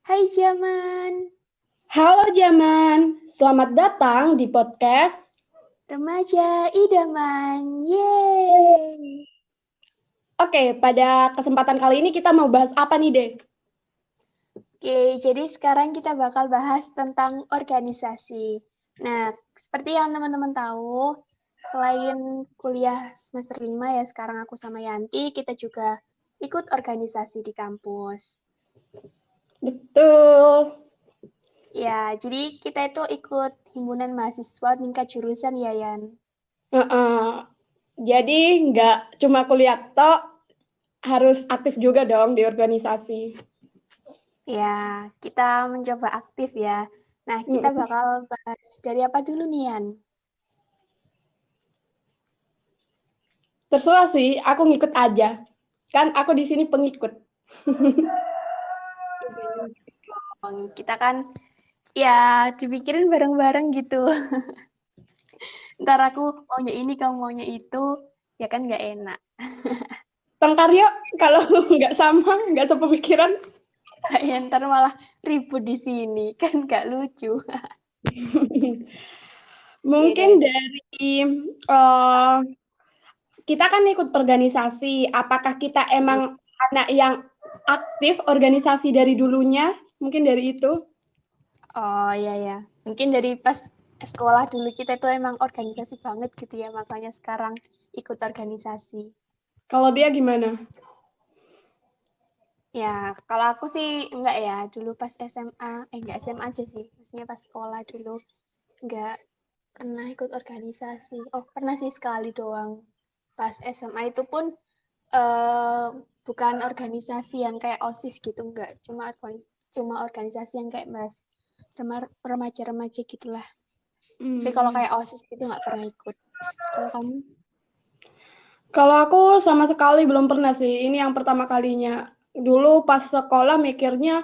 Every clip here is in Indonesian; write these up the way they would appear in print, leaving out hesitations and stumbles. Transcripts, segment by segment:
Hai Jaman, Halo Jaman, selamat datang di podcast. remaja idaman, yeay. Oke, pada kesempatan kali ini kita mau bahas apa nih, Dek? Oke, jadi sekarang kita bakal bahas tentang organisasi. Nah, seperti yang teman-teman tahu, selain kuliah semester 5 ya, sekarang aku sama Yanti, kita juga ikut organisasi di kampus. Betul. Ya, jadi kita itu ikut himpunan mahasiswa tingkat jurusan ya, Yan. Jadi nggak cuma kuliah tok, harus aktif juga dong di organisasi. Ya, kita mencoba aktif ya. Nah, kita Mm-mm. bakal bahas dari apa dulu nih, Yan? Terserah sih, aku ngikut aja. Kan aku di sini pengikut. Kita kan ya dipikirin bareng-bareng gitu. Ntar aku maunya ini, kamu maunya itu, ya kan nggak enak. Tengkar yuk, kalau nggak sama, nggak sepemikiran. Ya, ntar malah ribut di sini, kan nggak lucu. Mungkin Yaudah. dari eh, kita kan ikut organisasi. Apakah kita emang anak yang aktif organisasi dari dulunya? Mungkin dari itu. Oh iya ya, mungkin dari pas sekolah dulu kita tuh emang organisasi banget gitu ya, makanya sekarang ikut organisasi. Kalau dia gimana? Ya, kalau aku sih enggak ya, dulu pas SMA, enggak SMA aja sih, maksudnya pas sekolah dulu enggak pernah ikut organisasi. Oh, pernah sih sekali doang. Pas SMA itu pun eh, bukan organisasi yang kayak OSIS gitu, enggak. Cuma organisasi yang kayak bahas remaja-remaja gitulah. Tapi kalau Hmm. kayak OSIS itu nggak pernah ikut. Kalau kamu? Kalau aku sama sekali belum pernah sih. Ini yang pertama kalinya. Dulu pas sekolah mikirnya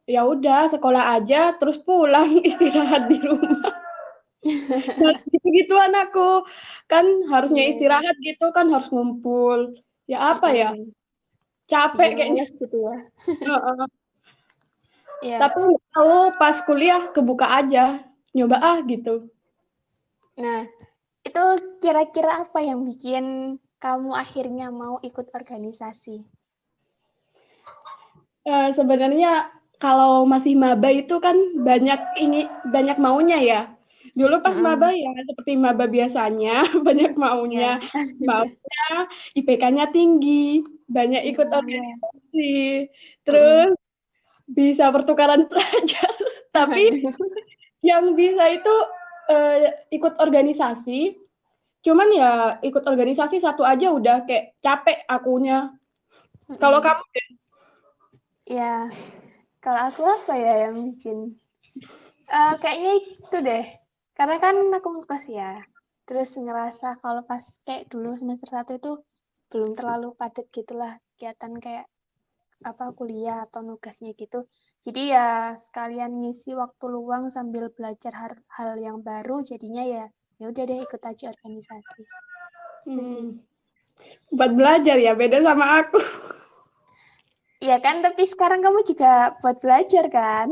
ya udah sekolah aja terus pulang istirahat di rumah. Nah, gitu-gituan aku. Kan harusnya Iya, iya. istirahat gitu kan harus ngumpul. Ya apa ya? Mm-mm. Capek Bikin kayaknya. males gitu ya. Heeh. Iya. Tapi nggak tahu pas kuliah kebuka aja. Nyoba gitu. Nah, itu kira-kira apa yang bikin kamu akhirnya mau ikut organisasi? Sebenarnya kalau masih maba itu kan banyak maunya ya. Dulu pas maba Mm-mm. ya seperti maba biasanya banyak maunya. Ya. Maunya IPK-nya tinggi, banyak ikut Oh, ya. organisasi, Mm-mm. terus bisa pertukaran pelajar. Tapi Aduh. yang bisa itu ikut organisasi, cuman ya ikut organisasi satu aja udah kayak capek akunya. Kalau Mm-mm. kamu Ya, kalau aku apa ya yang bikin? Kayaknya itu deh. Karena kan aku ngekos ya. Terus ngerasa kalau pas kayak dulu semester 1 itu belum terlalu padat gitulah kegiatan kayak apa kuliah atau nugasnya gitu. Jadi ya sekalian ngisi waktu luang sambil belajar hal yang baru jadinya ya udah deh ikut aja organisasi. Itu sih. hmm, buat belajar ya beda sama aku. Iya kan, tapi sekarang kamu juga buat belajar kan?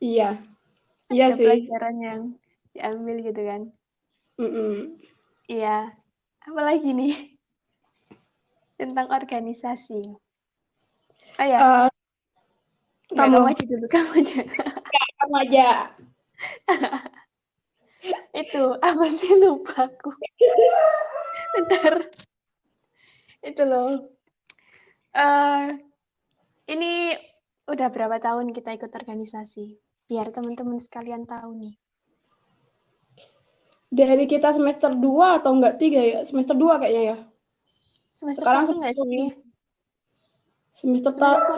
Iya, iya Ada sih. pelajaran yang diambil gitu kan? Mm-mm. Iya. Apalagi nih tentang organisasi. Oh ya, Eh, enggak kamu kamu, aja dulu, kamu aja. kamu aja. Itu apa sih lupa aku. Bentar. Itu loh. Eh ini udah berapa tahun kita ikut organisasi? Biar teman-teman sekalian tahu nih. Dari kita semester 2 atau enggak 3 ya? Semester 2 kayaknya ya. Semester Sekarang satu nggak semester sih? semester Semester satu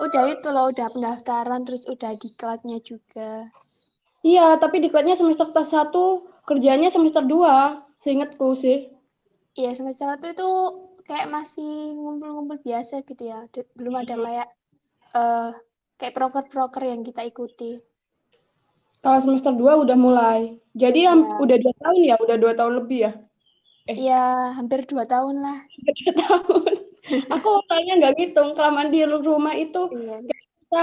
udah itu loh, udah pendaftaran, terus udah diklatnya juga. Iya, tapi diklatnya semester 1, kerjanya semester 2, seingatku sih. Iya, semester satu itu kayak masih ngumpul-ngumpul biasa gitu ya. Belum ada eh kayak proker-proker yang kita ikuti. Kalau semester 2 udah mulai. Jadi Ya, udah 2 tahun ya, udah 2 tahun lebih ya. Eh, ya hampir 2 tahun lah. 2 tahun. Aku kayaknya nggak ngitung, kelamaan di rumah itu Iya.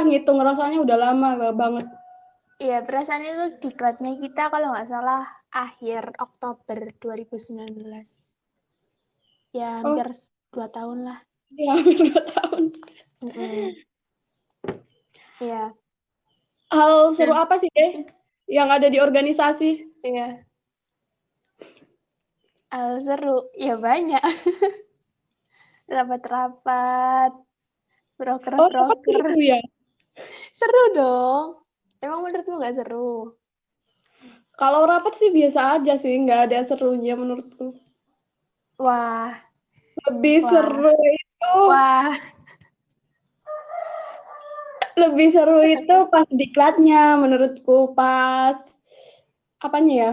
ngitung rasanya udah lama banget. Iya, perasaan itu diklatnya kita kalau nggak salah akhir Oktober 2019. Ya, Oh, hampir 2 tahun lah. ya hampir 2 tahun. Mm-mm. Iya. Hal seru Nah, apa sih deh yang ada di organisasi? iya. Seru. Ya banyak. Rapat-rapat, Oh, rapat broker-broker. seru ya? Seru dong. Emang menurutmu nggak seru? Kalau rapat sih biasa aja sih, nggak ada serunya menurutku. Wah, Lebih wah, seru itu, wah. lebih seru itu pas diklatnya menurutku, pas apanya ya?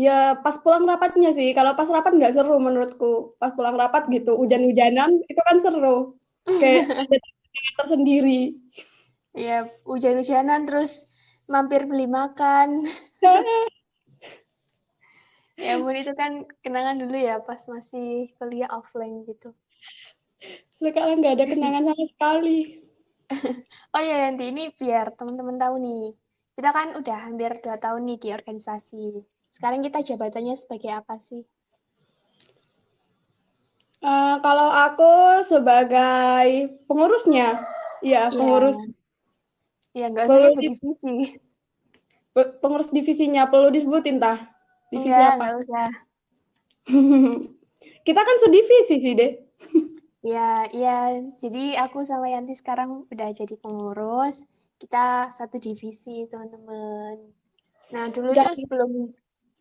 Ya pas pulang rapatnya sih. Kalau pas rapat nggak seru menurutku. Pas pulang rapat gitu, hujan-hujanan itu kan seru. Kayak ada tantangan tersendiri. Ya, hujan-hujanan terus mampir beli makan. Ya ampun, itu kan kenangan dulu ya pas masih kuliah offline gitu. Sekarang nggak ada kenangan sama sekali. Oh ya, nanti ini biar teman-teman tahu nih. Kita kan udah hampir 2 tahun nih di organisasi. Sekarang kita jabatannya sebagai apa sih? Kalau aku sebagai pengurusnya, ya Iya, pengurus ya nggak usah perlu nyebut divisi. pengurus divisinya perlu disebutin tah divisi apa? Nggak usah. Kita kan sedivisi sih deh. Ya, ya. Jadi aku sama Yanti sekarang udah jadi pengurus. Kita satu divisi, teman-teman. Nah, dulu itu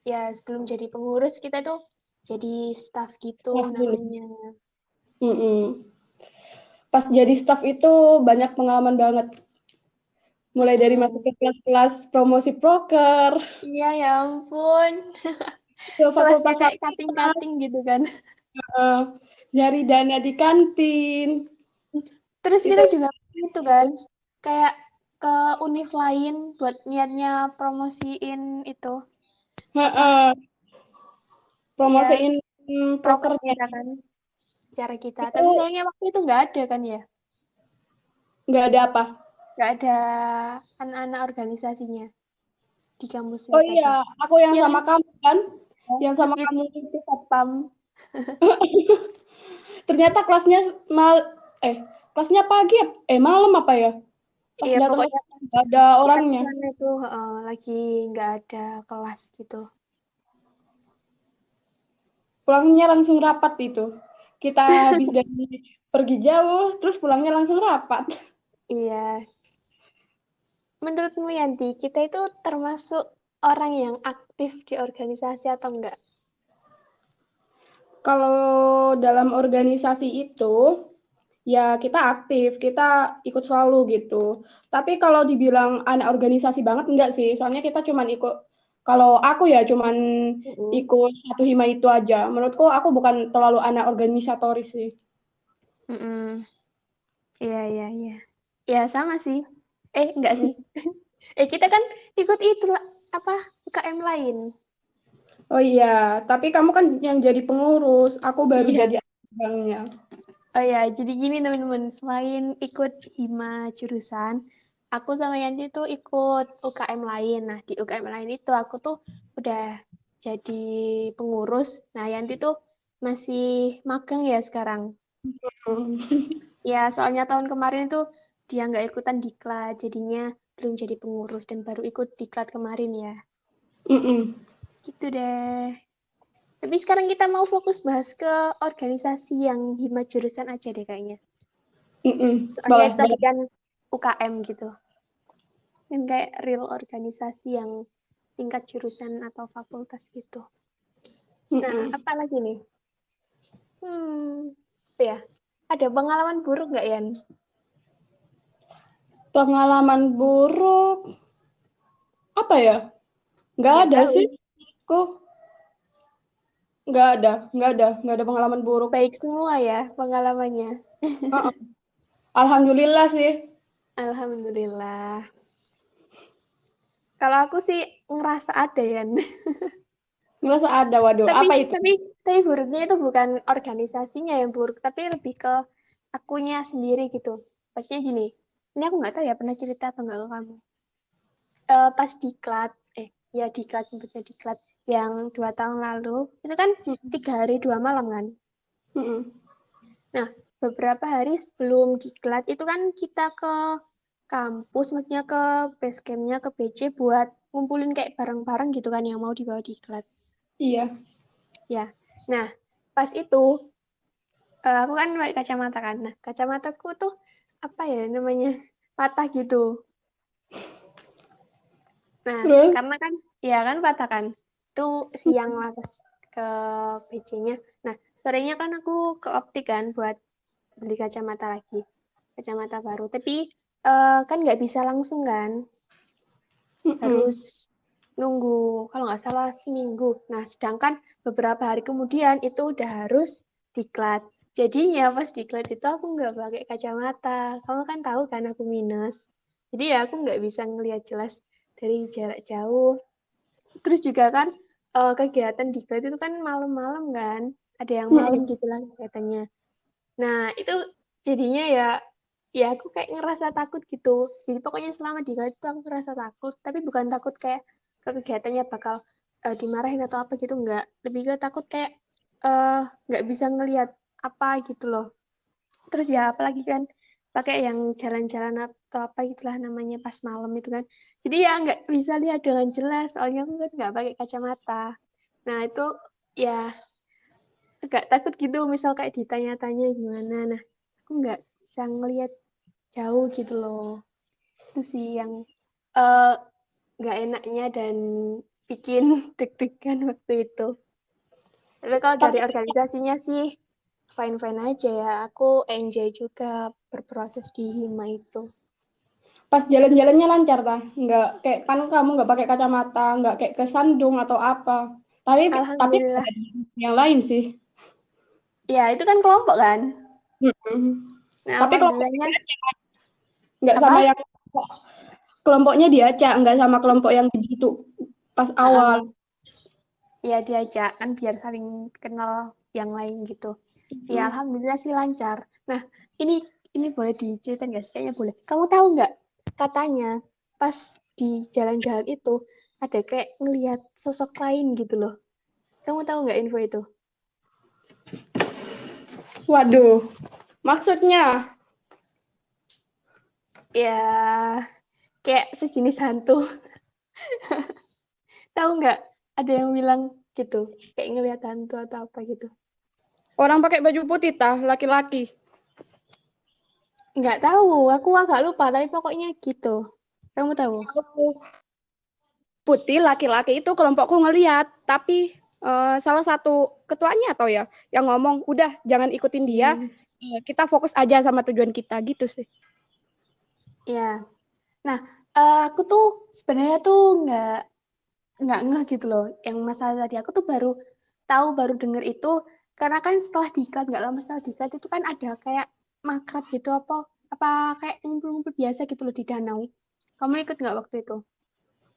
Jadi sebelum jadi pengurus kita tuh jadi staff gitu staff dulu. namanya. Mm-mm. Pas jadi staff itu banyak pengalaman banget. Mulai dari masuk Mm-mm. ke kelas-kelas promosi proker, Iya, ya ampun. ke Kelasnya kayak fakultas-fakultas, cutting-cutting gitu kan. eh, nyari dana di kantin. Terus Itu kita juga itu kan, kayak ke univ lain buat niatnya promosiin itu apa? heeh, Iya, promosiin proker prokernya. kita kan, cara kita. Itu Tapi sayangnya waktu itu nggak ada kan ya, nggak ada apa. nggak ada anak-anak organisasinya di kampus Oh kita iya, tuh. aku yang Iya kan? sama kamu kan, yang Terus sama kita kamu satpam. ternyata kelasnya pagi malam apa ya? Pas Iya, datang ke pokoknya sana nggak ada kita ke orangnya. sana itu lagi nggak ada kelas gitu. Pulangnya langsung rapat itu. Kita habis dari pergi jauh, terus pulangnya langsung rapat. Iya. Menurutmu Yanti, kita itu termasuk orang yang aktif di organisasi atau enggak? Kalau dalam organisasi itu, ya kita aktif, kita ikut selalu gitu. Tapi kalau dibilang anak organisasi banget, enggak sih. Soalnya kita cuman ikut, kalau aku ya cuman Mm-mm. ikut satu hima itu aja. Menurutku aku bukan terlalu anak organisatoris sih. Mm-mm. Iya, iya, iya. Ya, sama sih. Enggak sih. Kita kan ikut itu lah, apa, UKM lain. Oh iya, tapi kamu kan yang jadi pengurus, aku baru Iya. jadi abangnya. Oh ya, jadi gini teman-teman, selain ikut hima jurusan, aku sama Yanti tuh ikut UKM lain. Nah, di UKM lain itu aku tuh udah jadi pengurus. Nah, Yanti tuh masih magang ya sekarang. Ya, soalnya tahun kemarin itu dia nggak ikutan diklat, jadinya belum jadi pengurus dan baru ikut diklat kemarin ya. Mm-mm. Gitu deh. Tapi sekarang kita mau fokus bahas ke organisasi yang hima jurusan aja deh kayaknya. Mm-mm. Soalnya Boleh, itu tadi boleh. kan UKM gitu. Yang kayak real organisasi yang tingkat jurusan atau fakultas gitu. Nah, Mm-mm. apa lagi nih? Ya. Ada pengalaman buruk nggak, Yan? Pengalaman buruk apa ya? Nggak Nggak ada tahu. sih. Kok nggak ada pengalaman buruk. Baik semua ya pengalamannya. Uh-uh. Alhamdulillah sih. Alhamdulillah. Kalau aku sih ngerasa ada, Yan. Ngerasa ada, waduh. Tapi Apa itu? tapi tapi buruknya itu bukan organisasinya yang buruk, tapi lebih ke akunya sendiri gitu. Pastinya gini. Ini aku nggak tahu ya pernah cerita atau nggak ke kamu. Pas diklat, ya diklat, nyebutnya diklat yang 2 tahun lalu, itu kan 3 hari 2 malam kan. Mm-mm. Nah, beberapa hari sebelum diklat itu kan kita ke kampus, maksudnya ke base camp-nya, ke BC buat ngumpulin kayak barang-barang gitu kan yang mau dibawa diklat. Iya. Ya, nah pas itu aku kan pakai kacamata kan. Nah, kacamataku tuh apa ya namanya patah gitu. Nah, Terus? karena kan, ya kan patah kan. Itu siang lah pas ke BC-nya. Nah, sorenya kan aku ke optik kan buat beli kacamata lagi. Kacamata baru. Tapi kan nggak bisa langsung kan. Mm-mm. Harus nunggu, kalau nggak salah seminggu. Nah, sedangkan beberapa hari kemudian itu udah harus diklat. Jadinya pas diklat itu aku nggak pakai kacamata. Kamu kan tahu kan aku minus. Jadi ya aku nggak bisa ngelihat jelas dari jarak jauh. Terus juga kan kegiatan diklat itu kan malam-malam kan. Ada yang malam Mm-mm. gitu lah kegiatannya. Nah, itu jadinya ya aku kayak ngerasa takut gitu. Jadi pokoknya selama di guide itu aku ngerasa takut, tapi bukan takut kayak ke kegiatannya bakal dimarahin atau apa gitu, enggak. Lebih ke takut kayak nggak bisa ngelihat apa gitu loh. Terus ya apalagi kan pakai yang jalan-jalan atau apa gitulah namanya pas malam itu kan. Jadi ya nggak bisa lihat dengan jelas, soalnya aku kan nggak pakai kacamata. Nah, itu ya agak takut gitu misal kayak ditanya-tanya gimana. Nah, aku nggak bisa ngelihat jauh gitu loh. Itu sih yang eh, nggak enaknya dan bikin deg-degan waktu itu. Tapi kalau dari Tapi organisasinya sih fine-fine aja ya. Aku enjoy juga berproses di Hima itu. pas jalan-jalannya lancar tah? Nggak kayak kan kamu nggak pakai kacamata, nggak kayak kesandung atau apa. Tapi Alhamdulillah. ada yang lain sih. Ya, itu kan kelompok kan? Mm-mm. Nah, Tapi kelompoknya alhamdulillahnya nggak sama apa? yang kelompoknya diajak, nggak sama kelompok yang gitu pas awal. Ya diajak kan biar saling kenal yang lain gitu. Ya Mm. alhamdulillah sih lancar. Nah, ini boleh diceritain nggak sih? Kayaknya boleh. Kamu tahu nggak? Katanya pas di jalan-jalan itu ada kayak ngelihat sosok lain gitu loh. Kamu tahu nggak info itu? Waduh, maksudnya Ya kayak sejenis hantu. Tahu nggak? Ada yang bilang gitu, kayak ngelihat hantu atau apa gitu. orang pakai baju putih tah, laki-laki. Nggak tahu, aku agak lupa, tapi pokoknya gitu. Kamu tahu? Putih laki-laki itu kelompokku ngelihat, tapi salah satu ketuanya atau ya yang ngomong, udah jangan ikutin dia, Hmm, kita fokus aja sama tujuan kita gitu sih. ya. Nah, aku tuh sebenarnya tuh nggak ngeh gitu loh. Yang masalah tadi aku tuh baru tahu, baru denger itu karena kan setelah diklat, nggak lama setelah diklat itu kan ada kayak makrab gitu apa kayak ngumpul-ngumpul biasa gitu loh di danau. Kamu ikut nggak waktu itu?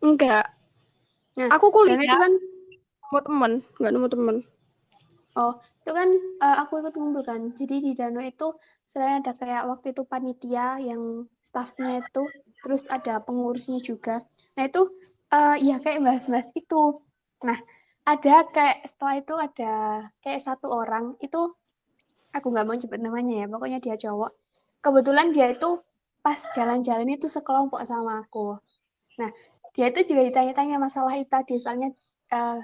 Enggak, Nah, aku dan itu kuliah kan nemu temen, nggak nemu temen. oh, itu kan aku ikut ngumpul kan. Jadi di danau itu selain ada kayak waktu itu panitia yang staffnya itu, terus ada pengurusnya juga. Nah itu ya kayak bahas-bahas itu. Nah ada kayak setelah itu ada kayak satu orang itu aku nggak mau nyebut namanya ya. Pokoknya dia cowok. Kebetulan dia itu pas jalan-jalan itu sekelompok sama aku. Nah dia itu juga ditanya-tanya masalah itu tadi. Soalnya eh,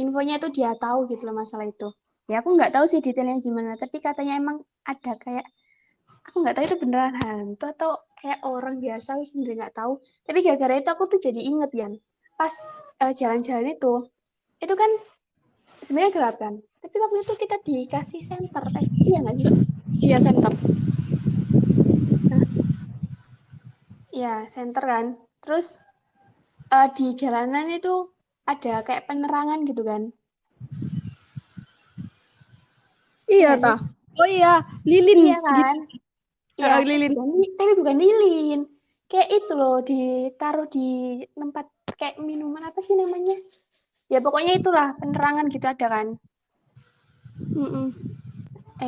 infonya itu dia tahu gitu loh masalah itu. Ya aku nggak tahu sih detailnya gimana, tapi katanya emang ada kayak aku nggak tahu itu beneran hantu atau kayak orang biasa, aku sendiri nggak tahu. Tapi gara-gara itu aku tuh jadi inget Yan, pas jalan-jalan itu kan sebenarnya gelap kan. Tapi waktu itu kita dikasih senter, iya nggak sih? Iya center. Nah, iya senter kan. Terus di jalanan itu ada kayak penerangan gitu kan? Iya Iya nggak sih? tah. Oh iya, lilin Iya gitu. kan? Iya, Lilin. tapi bukan lilin. Kayak itu loh, ditaruh di tempat kayak minuman apa sih namanya? Ya pokoknya itulah penerangan gitu ada kan. Mm-mm.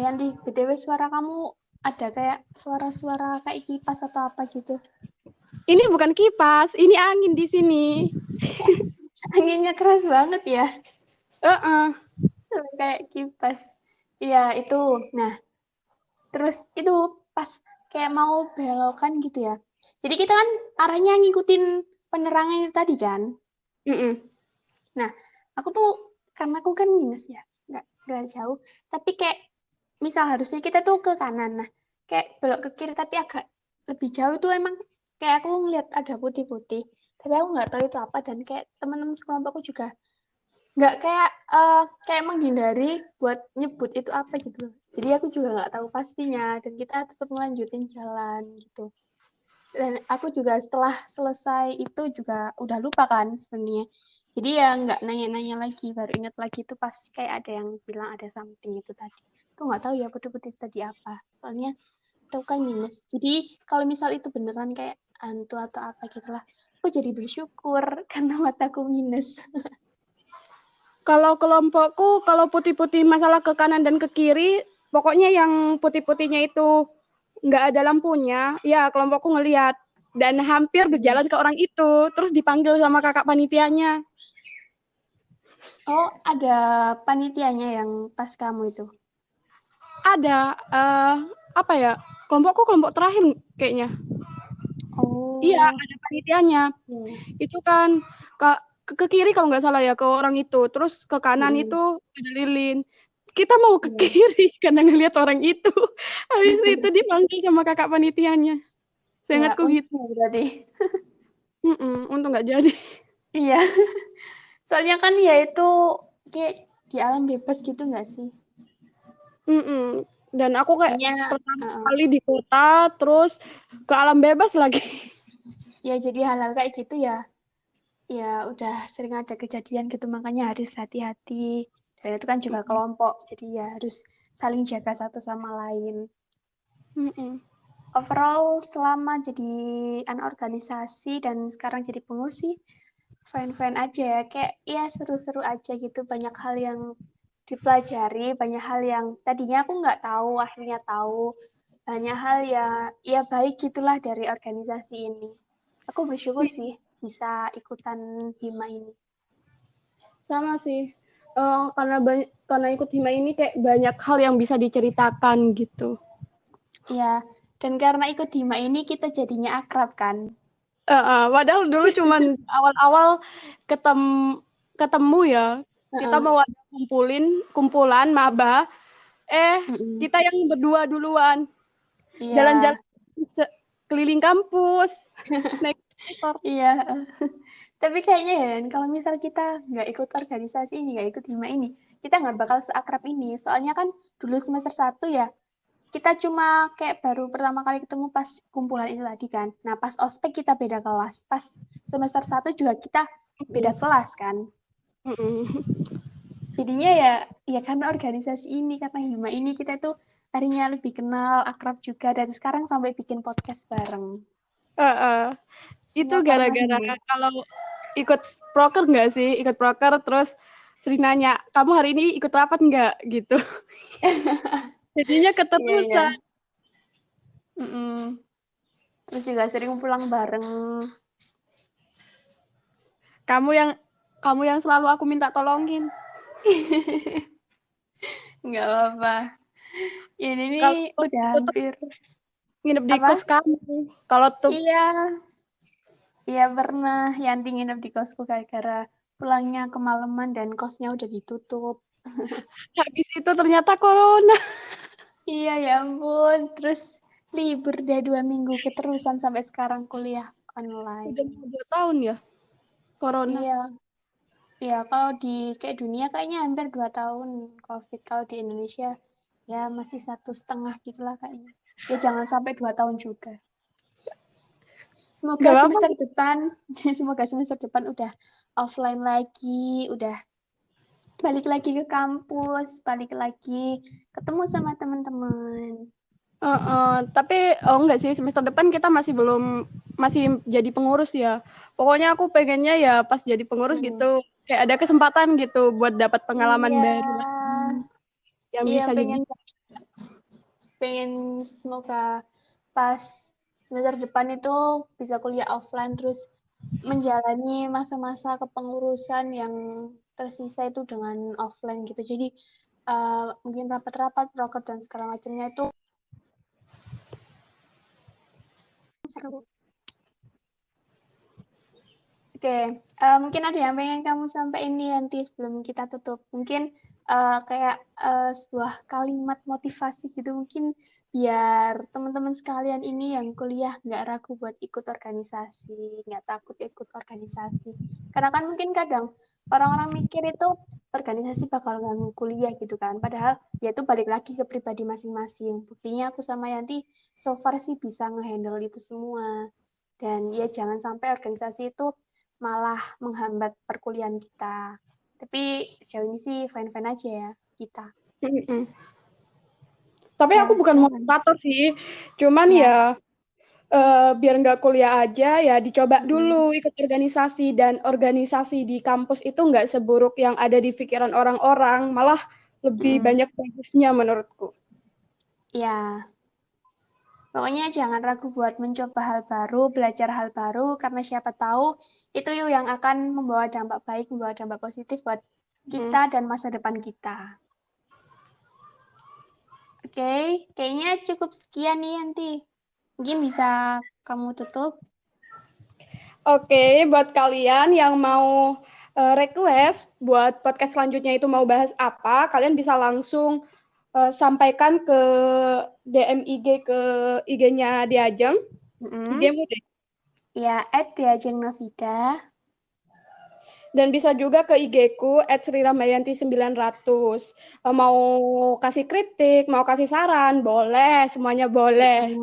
Yanti, BTW suara kamu ada kayak suara-suara kayak kipas atau apa gitu. Ini bukan kipas, ini angin di sini. Anginnya keras banget ya. Kayak kipas. Iya, itu. Nah, terus itu pas kayak mau belokan gitu ya. Jadi kita kan arahnya ngikutin penerangan itu tadi kan. Nah, aku tuh karena aku kan minus ya, nggak jauh. Tapi kayak misal harusnya kita tuh ke kanan. Nah, kayak belok ke kiri tapi agak lebih jauh tuh emang kayak aku ngeliat ada putih-putih. Tapi aku nggak tahu itu apa dan kayak teman-teman sekelompokku juga nggak kayak menghindari buat nyebut itu apa gitu. Jadi aku juga nggak tahu pastinya dan kita tetap melanjutin jalan gitu. Dan aku juga setelah selesai itu juga udah lupa kan sebenarnya. Jadi ya nggak nanya-nanya lagi, baru ingat lagi itu pas kayak ada yang bilang ada something itu tadi. Aku nggak tahu ya putih-putih tadi apa. Soalnya itu kan minus. Jadi kalau misal itu beneran kayak hantu atau apa gitulah, aku jadi bersyukur karena mataku minus. Kalau kelompokku, kalau putih-putih masalah ke kanan dan ke kiri, pokoknya yang putih-putihnya itu nggak ada lampunya, ya kelompokku ngelihat dan hampir berjalan ke orang itu, terus dipanggil sama kakak panitianya. Oh, ada panitianya yang pas kamu itu? Ada, apa ya, kelompokku kelompok terakhir kayaknya. Iya, Oh. ada panitianya. Itu kan ke kiri kalau nggak salah ya, ke orang itu. Terus ke kanan itu ada lilin. Kita mau ke kiri karena ngelihat orang itu. Habis itu dipanggil sama kakak panitianya. Ya, Seingatku gitu. untung berarti. Untung nggak jadi. Iya. Soalnya kan ya itu kayak di alam bebas gitu nggak sih? Dan aku kayak Kayaknya pertama kali di kota, terus ke alam bebas lagi. ya jadi hal-hal kayak gitu ya. Ya udah sering ada kejadian gitu makanya harus hati-hati. Dan itu kan juga kelompok, jadi ya harus saling jaga satu sama lain. Overall selama jadi anak organisasi dan sekarang jadi pengurus sih fine-fine aja ya. Kayak ya seru-seru aja gitu. Banyak hal yang dipelajari, banyak hal yang tadinya aku nggak tahu, akhirnya tahu. Banyak hal ya baik gitulah dari organisasi ini. Aku bersyukur sih bisa ikutan hima ini. Sama sih. Karena ikut hima ini kayak banyak hal yang bisa diceritakan gitu. Iya, dan karena ikut hima ini kita jadinya akrab kan. Padahal dulu cuman awal-awal ketemu ya. Kita mau ada kumpulan maba. Kita yang berdua duluan. Iya. Jalan-jalan keliling kampus. Naik motor. Iya. Tapi kayaknya ya, kalau misal kita nggak ikut organisasi ini, nggak ikut hima ini, kita nggak bakal seakrab ini. Soalnya kan dulu semester 1 ya, kita cuma kayak baru pertama kali ketemu pas kumpulan ini tadi kan. Nah, pas ospek kita beda kelas. Pas semester 1 juga kita beda kelas kan. Jadinya ya karena organisasi ini, karena hima ini kita tuh akhirnya lebih kenal, akrab juga, dan sekarang sampai bikin podcast bareng. Itu Semua karena gara-gara hima. kalau ikut proker nggak sih? Ikut proker terus sering nanya, kamu hari ini ikut rapat nggak? Gitu. Jadinya Iya, iya. keterusan. Terus juga sering pulang bareng. Kamu yang selalu aku minta tolongin. Nggak apa-apa. Ini nih Kalau udah tutup hampir. nginep di Apa? kos kamu. Kalau Iya, iya pernah Yanti nginep di kosku gara-gara pulangnya kemalaman dan kosnya udah ditutup. habis itu ternyata corona. Iya, ya ampun. Terus libur deh 2 minggu keterusan sampai sekarang kuliah online. Udah mau 2 tahun ya corona. Iya, iya kalau di kayak dunia kayaknya hampir 2 tahun COVID. Kalau di Indonesia ya masih 1,5 gitulah kayaknya. Ya jangan sampai 2 tahun juga. Semoga Gak apa-apa. semester depan, semoga semester depan udah offline lagi, udah balik lagi ke kampus, balik lagi ketemu sama teman-teman. Tapi enggak sih, semester depan kita masih jadi pengurus ya. Pokoknya aku pengennya ya pas jadi pengurus gitu, kayak ada kesempatan gitu buat dapat pengalaman Iya, baru yang iya bisa jadi. pengen pengen semoga pas semester depan itu bisa kuliah offline terus menjalani masa-masa kepengurusan yang tersisa itu dengan offline gitu. Jadi mungkin rapat-rapat, proker dan segala macamnya itu seru. Oke, mungkin ada yang pengen kamu sampaikan nih nanti sebelum kita tutup. Mungkin kayak sebuah kalimat motivasi gitu, mungkin biar teman-teman sekalian ini yang kuliah nggak ragu buat ikut organisasi, nggak takut ikut organisasi. Karena kan mungkin kadang orang-orang mikir itu organisasi bakal ganggu kuliah gitu kan. Padahal ya itu balik lagi ke pribadi masing-masing. Buktinya aku sama Yanti so far sih bisa ngehandle itu semua. Dan ya jangan sampai organisasi itu malah menghambat perkuliahan kita. Tapi sejauh ini sih fine-fine aja ya kita. Tapi Ya, aku bukan silakan. motivator sih, cuman Ya. ya biar nggak kuliah aja ya dicoba dulu ikut organisasi, dan organisasi di kampus itu nggak seburuk yang ada di pikiran orang-orang, malah lebih banyak bagusnya menurutku. Ya, pokoknya jangan ragu buat mencoba hal baru, belajar hal baru, karena siapa tahu itu yang akan membawa dampak baik, membawa dampak positif buat kita dan masa depan kita. Oke, kayaknya cukup sekian nih nanti. Mungkin bisa kamu tutup. Oke, buat kalian yang mau request buat podcast selanjutnya itu mau bahas apa, kalian bisa langsung sampaikan ke DM IG ke IG-nya Diajeng. IG-mu deh. Ya, @diajengnovida. Dan bisa juga ke IG-ku @sriramayanti900. Mau kasih kritik, mau kasih saran, boleh, semuanya boleh.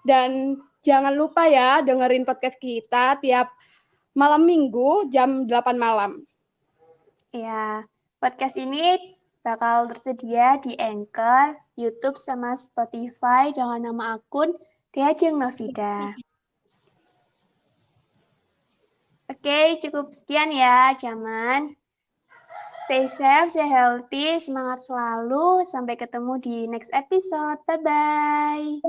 Dan jangan lupa ya dengerin podcast kita tiap malam Minggu jam 8 malam. Ya, podcast ini bakal tersedia di Anchor, YouTube, sama Spotify dengan nama akun Diajeng Novida. Oke, cukup sekian ya, Jaman. Stay safe, stay healthy, semangat selalu. Sampai ketemu di next episode. Bye-bye.